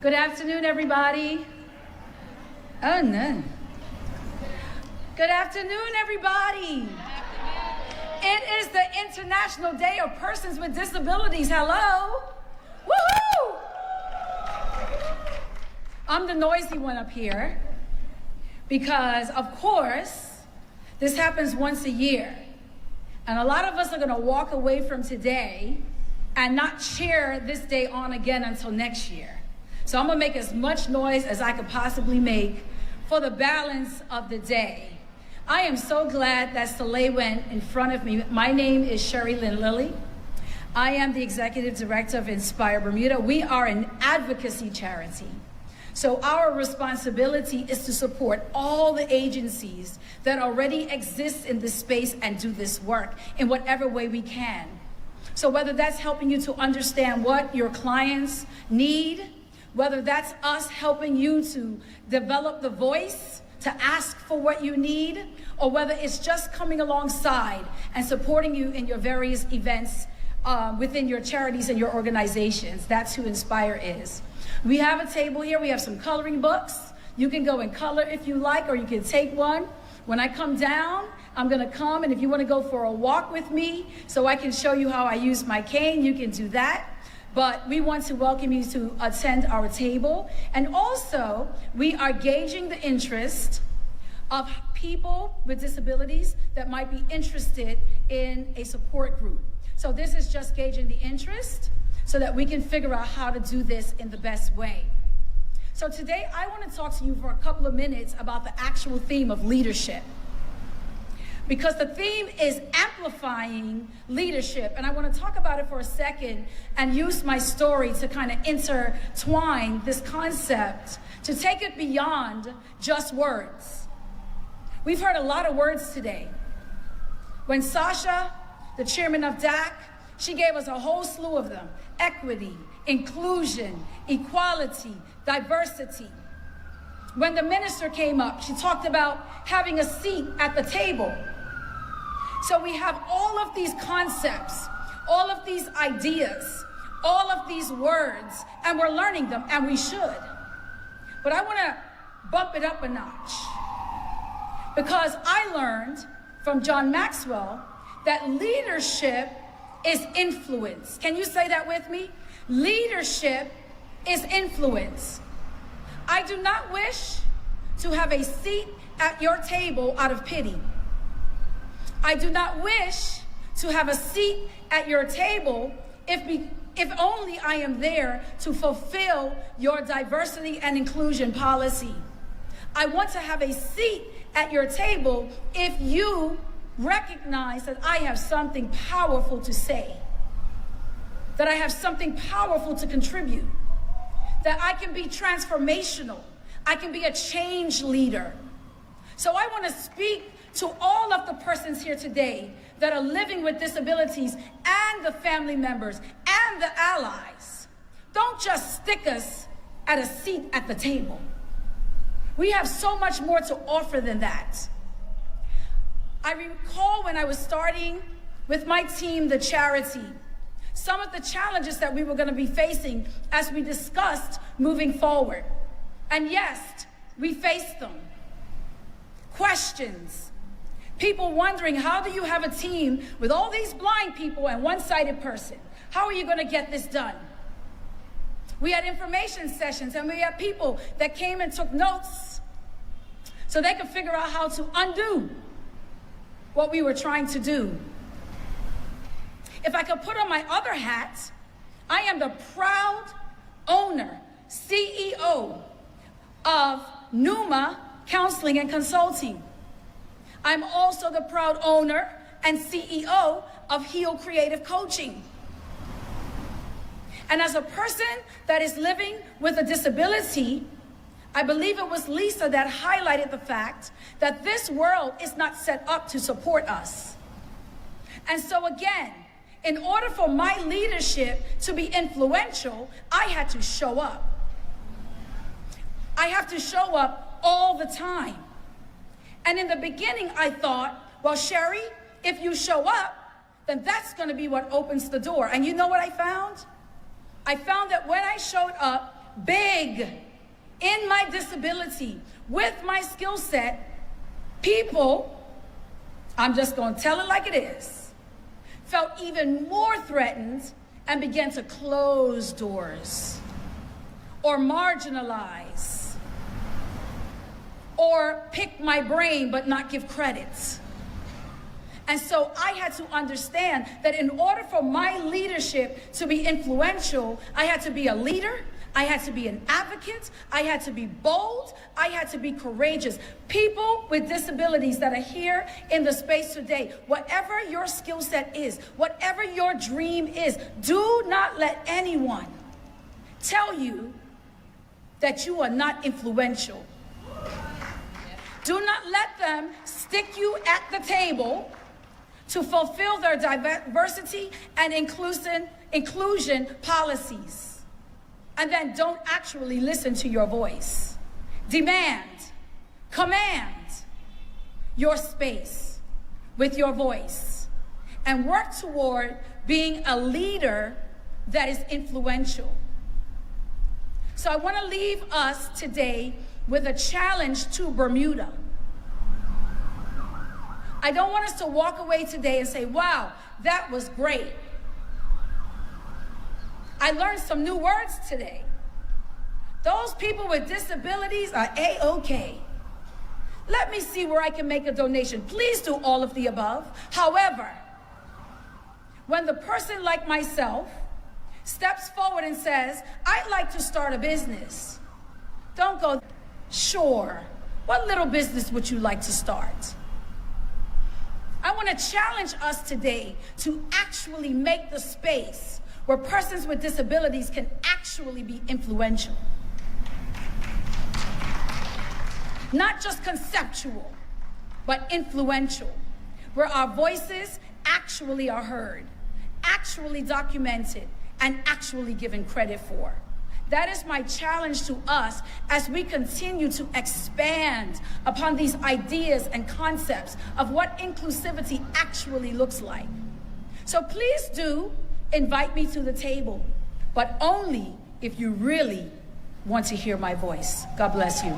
Good afternoon, everybody. Oh, no. Good afternoon, everybody. It is the International Day of Persons with Disabilities. Hello. Woohoo! I'm the noisy one up here because, of course, this happens once a year. And a lot of us are going to walk away from today and not cheer this day on again until next year. So I'm gonna make as much noise as I could possibly make for the balance of the day. I am so glad that Soleil went in front of me. My name is Sherry Lynn Lilly. I am the Executive Director of Inspire Bermuda. We are an advocacy charity. So our responsibility is to support all the agencies that already exist in this space and do this work in whatever way we can. So whether that's helping you to understand what your clients need, whether that's us helping you to develop the voice to ask for what you need, or whether it's just coming alongside and supporting you in your various events within your charities and your organizations. That's who Inspire is. We have a table here. We have some coloring books. You can go and color if you like, or you can take one. When I come down, I'm going to come, and if you want to go for a walk with me so I can show you how I use my cane, you can do that. But we want to welcome you to attend our table. And also, we are gauging the interest of people with disabilities that might be interested in a support group. So this is just gauging the interest so that we can figure out how to do this in the best way. So today, I want to talk to you for a couple of minutes about the actual theme of leadership. Because the theme is amplifying leadership. And I want to talk about it for a second and use my story to kind of intertwine this concept, to take it beyond just words. We've heard a lot of words today. When Sasha, the chairman of DAC, she gave us a whole slew of them: equity, inclusion, equality, diversity. When the minister came up, she talked about having a seat at the table. So we have all of these concepts, all of these ideas, all of these words, and we're learning them, and we should. But I want to bump it up a notch, because I learned from John Maxwell that leadership is influence. Can you say that with me? Leadership is influence. I do not wish to have a seat at your table out of pity. I do not wish to have a seat at your table if only I am there to fulfill your diversity and inclusion policy. I want to have a seat at your table if you recognize that I have something powerful to say, that I have something powerful to contribute, that I can be transformational, I can be a change leader. So I want to speak to all of the persons here today that are living with disabilities and the family members and the allies. Don't just stick us at a seat at the table. We have so much more to offer than that. I recall when I was starting with my team, the charity, some of the challenges that we were going to be facing as we discussed moving forward. And yes, we faced them. Questions. People wondering, how do you have a team with all these blind people and one-sighted person? How are you going to get this done? We had information sessions, and we had people that came and took notes so they could figure out how to undo what we were trying to do. If I could put on my other hat, I am the proud owner, CEO of Numa Counseling and Consulting. I'm also the proud owner and CEO of Heal Creative Coaching. And as a person that is living with a disability, I believe it was Lisa that highlighted the fact that this world is not set up to support us. And so again, in order for my leadership to be influential, I had to show up. I have to show up all the time. And in the beginning, I thought, well, Sherry, if you show up, then that's going to be what opens the door. And you know what I found? I found that when I showed up, big. In my disability, with my skill set, people, I'm just going to tell it like it is, felt even more threatened and began to close doors or marginalize or pick my brain but not give credit. And so I had to understand that in order for my leadership to be influential, I had to be a leader, I had to be an advocate, I had to be bold, I had to be courageous. People with disabilities that are here in the space today, whatever your skill set is, whatever your dream is, do not let anyone tell you that you are not influential. Do not let them stick you at the table to fulfill their diversity and inclusion policies, and then don't actually listen to your voice. Demand, command your space with your voice, and work toward being a leader that is influential. So I want to leave us today with a challenge to Bermuda. I don't want us to walk away today and say, wow, that was great. I learned some new words today. Those people with disabilities are A-OK. Let me see where I can make a donation. Please do all of the above. However, when the person like myself steps forward and says, I'd like to start a business, don't go, sure, what little business would you like to start? I want to challenge us today to actually make the space where persons with disabilities can actually be influential. Not just conceptual, but influential, where our voices actually are heard, actually documented, and actually given credit for. That is my challenge to us as we continue to expand upon these ideas and concepts of what inclusivity actually looks like. So please do invite me to the table, but only if you really want to hear my voice. God bless you.